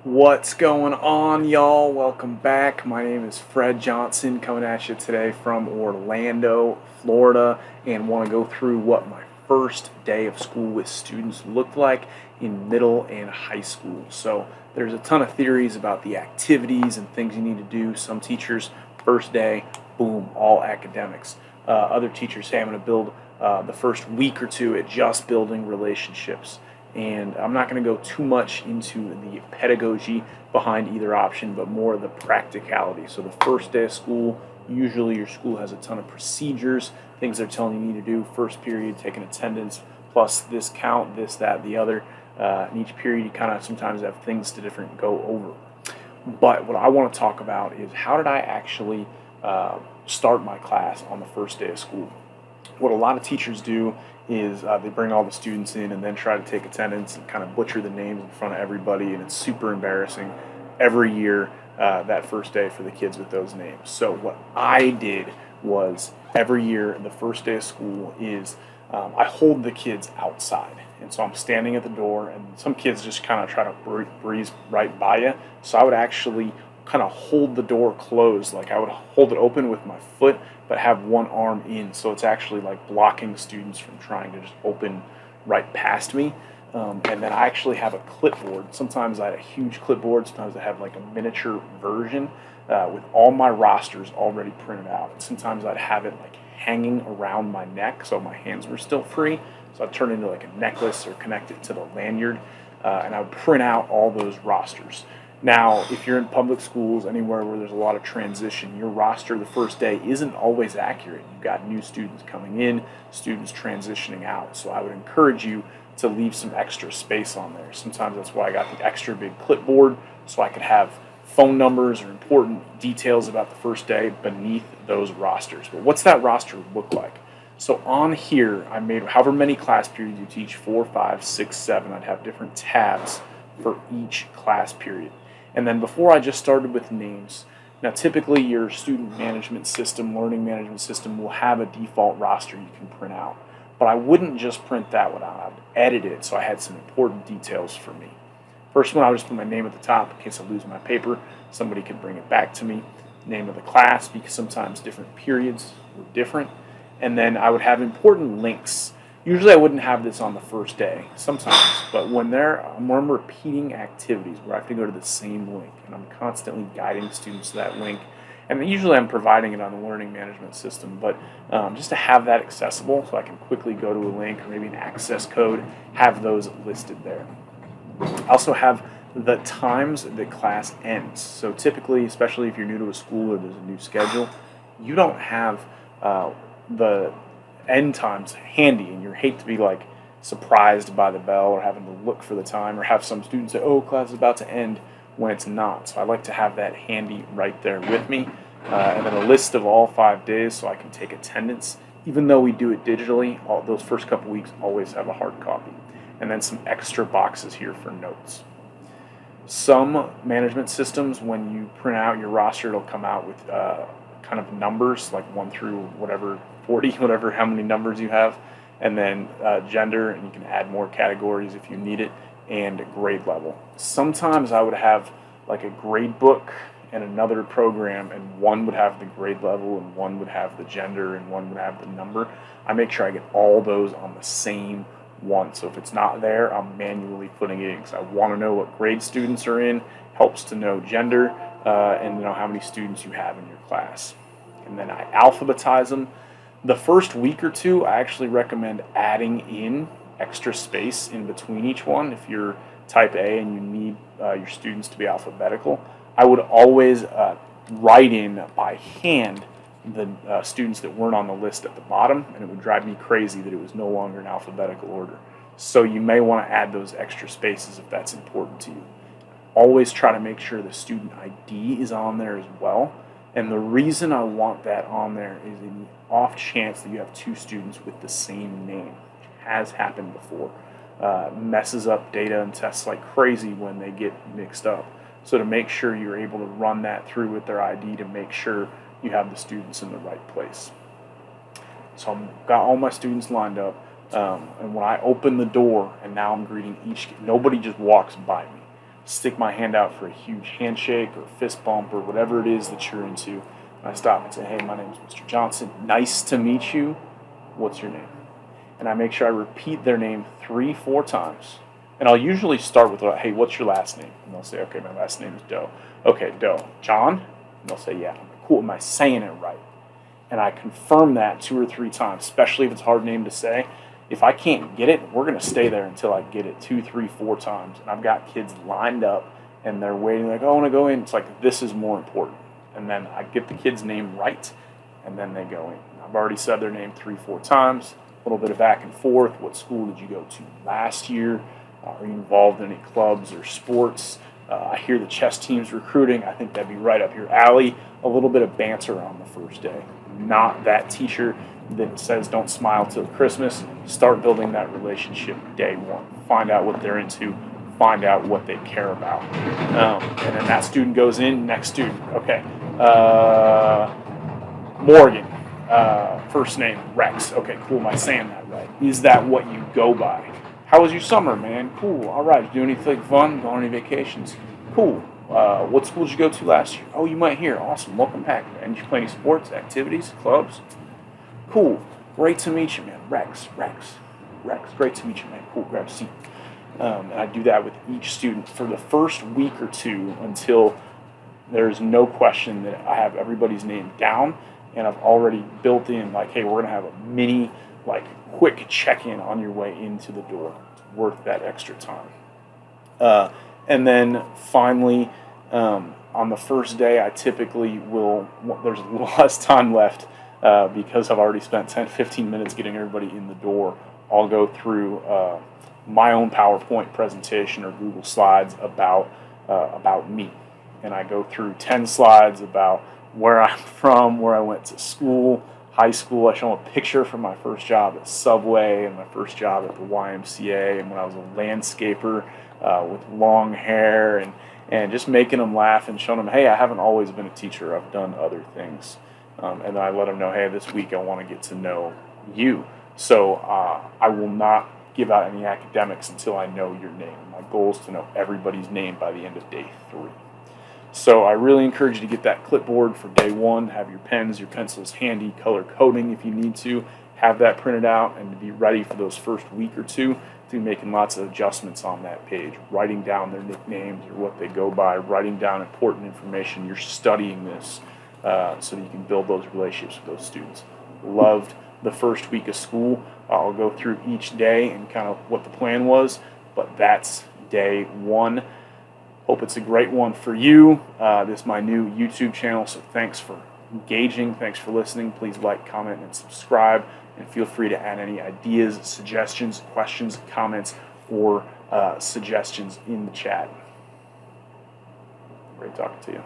What's going on, y'all? Welcome back. My name is Fred Johnson, coming at you today from Orlando, Florida, and want to go through what my first day of school with students looked like in middle and high school. So, there's a ton of theories about the activities and things you need to do. Some teachers, first day, boom, all academics. Other teachers say I'm going to build the first week or two at just building relationships. And I'm not going to go too much into the pedagogy behind either option, but more the practicality. So the first day of school, usually your school has a ton of procedures, things they're telling you need to do. First period, taking attendance, plus this count, this, that, the other. In each period, you kind of sometimes have things to different go over. But what I want to talk about is how did I actually start my class on the first day of school? What a lot of teachers do is they bring all the students in and then try to take attendance and kind of butcher the names in front of everybody, and it's super embarrassing every year that first day for the kids with those names. So what I did was every year the first day of school is I hold the kids outside, and so I'm standing at the door, and some kids just kind of try to breeze right by you. So I would actually kind of hold the door closed, like I would hold it open with my foot but have one arm in, so it's actually like blocking students from trying to just open right past me. And then I actually have a clipboard. Sometimes I had a huge clipboard, sometimes I have like a miniature version with all my rosters already printed out. And sometimes I'd have it like hanging around my neck so my hands were still free. So I'd turn it into like a necklace or connect it to the lanyard, and I would print out all those rosters. Now, if you're in public schools, anywhere where there's a lot of transition, your roster the first day isn't always accurate. You've got new students coming in, students transitioning out. So I would encourage you to leave some extra space on there. Sometimes that's why I got the extra big clipboard, so I could have phone numbers or important details about the first day beneath those rosters. But what's that roster look like? So on here, I made however many class periods you teach, 4, 5, 6, 7. I'd have different tabs for each class period. And then before I just started with names. Now typically your student management system, learning management system will have a default roster you can print out. But I wouldn't just print that one out. I'd edit it so I had some important details for me. First one, I would just put my name at the top in case I lose my paper. Somebody could bring it back to me. Name of the class, because sometimes different periods were different. And then I would have important links. Usually I wouldn't have this on the first day, sometimes, but when I'm repeating activities where I have to go to the same link and I'm constantly guiding students to that link, and usually I'm providing it on the learning management system, but just to have that accessible so I can quickly go to a link or maybe an access code, have those listed there. I also have the times that class ends. So typically, especially if you're new to a school or there's a new schedule, you don't have the end times handy, and you hate to be like surprised by the bell or having to look for the time or have some students say, oh, class is about to end when it's not. So I like to have that handy right there with me, and then a list of all 5 days so I can take attendance. Even though we do it digitally, all those first couple weeks always have a hard copy, and then some extra boxes here for notes. Some management systems, when you print out your roster, it'll come out with kind of numbers, like 1 through whatever, 40, whatever, how many numbers you have, and then gender, and you can add more categories if you need it, and grade level. Sometimes I would have like a grade book and another program, and one would have the grade level, and one would have the gender, and one would have the number. I make sure I get all those on the same one. So if it's not there, I'm manually putting it in because I want to know what grade students are in. Helps to know gender and know how many students you have in your class. And then I alphabetize them. The first week or two, I actually recommend adding in extra space in between each one. If you're type A and you need your students to be alphabetical, I would always write in by hand the students that weren't on the list at the bottom, and it would drive me crazy that it was no longer in alphabetical order. So you may want to add those extra spaces if that's important to you. Always try to make sure the student ID is on there as well. And the reason I want that on there is in the off chance that you have 2 students with the same name, which has happened before. Messes up data and tests like crazy when they get mixed up. So to make sure you're able to run that through with their ID to make sure you have the students in the right place. So I've got all my students lined up, and when I open the door and now I'm greeting nobody just walks by me. stick my hand out for a huge handshake or fist bump or whatever it is that you're into. And I stop and say, hey, my name is Mr. Johnson. Nice to meet you. What's your name? And I make sure I repeat their name 3-4 times. And I'll usually start with, hey, what's your last name? And they'll say, okay, my last name is Doe. Okay, Doe. John? And they'll say, yeah. I'm like, cool, am I saying it right? And I confirm that 2 or 3 times, especially if it's a hard name to say. If I can't get it, we're going to stay there until I get it 2, 3, 4 times. And I've got kids lined up, and they're waiting, like, oh, I want to go in. It's like, this is more important. And then I get the kid's name right, and then they go in. I've already said their name 3-4 times. A little bit of back and forth. What school did you go to last year? Are you involved in any clubs or sports? I hear the chess team's recruiting. I think that'd be right up your alley. A little bit of banter on the first day. Not that teacher that says don't smile till Christmas. Start building that relationship day one. Find out what they're into. Find out what they care about. And then that student goes in. Next student. Okay. Morgan. First name, Rex. Okay, cool. Am I saying that right? Is that what you go by? How was your summer, man? Cool. All right. Did you do anything fun? Go on any vacations? Cool. What school did you go to last year? Oh, you went here. Awesome. Welcome back. And did you play any sports, activities, clubs? Cool. Great to meet you, man. Rex. Great to meet you, man. Cool. Grab a seat. And I do that with each student for the first week or two until there's no question that I have everybody's name down. And I've already built in, like, hey, we're going to have a mini, like, quick check-in on your way into the door. It's worth that extra time. And then finally, on the first day, I typically will, there's a little less time left because I've already spent 10-15 minutes getting everybody in the door. I'll go through my own PowerPoint presentation or Google Slides about me. And I go through 10 slides about where I'm from, where I went to school, high school. I show them a picture from my first job at Subway and my first job at the YMCA, and when I was a landscaper with long hair, and just making them laugh and showing them, hey, I haven't always been a teacher. I've done other things. And then I let them know, hey, this week I want to get to know you. So I will not give out any academics until I know your name. My goal is to know everybody's name by the end of day 3. So I really encourage you to get that clipboard for day 1, have your pens, your pencils handy, color coding if you need to, have that printed out, and to be ready for those first week or 2 to be making lots of adjustments on that page, writing down their nicknames or what they go by, writing down important information. You're studying this so that you can build those relationships with those students. Loved the first week of school. I'll go through each day and kind of what the plan was, but that's day 1. Hope it's a great one for you. This is my new YouTube channel, so thanks for engaging. Thanks for listening. Please like, comment, and subscribe. And feel free to add any ideas, suggestions, questions, comments, or suggestions in the chat. Great talking to you.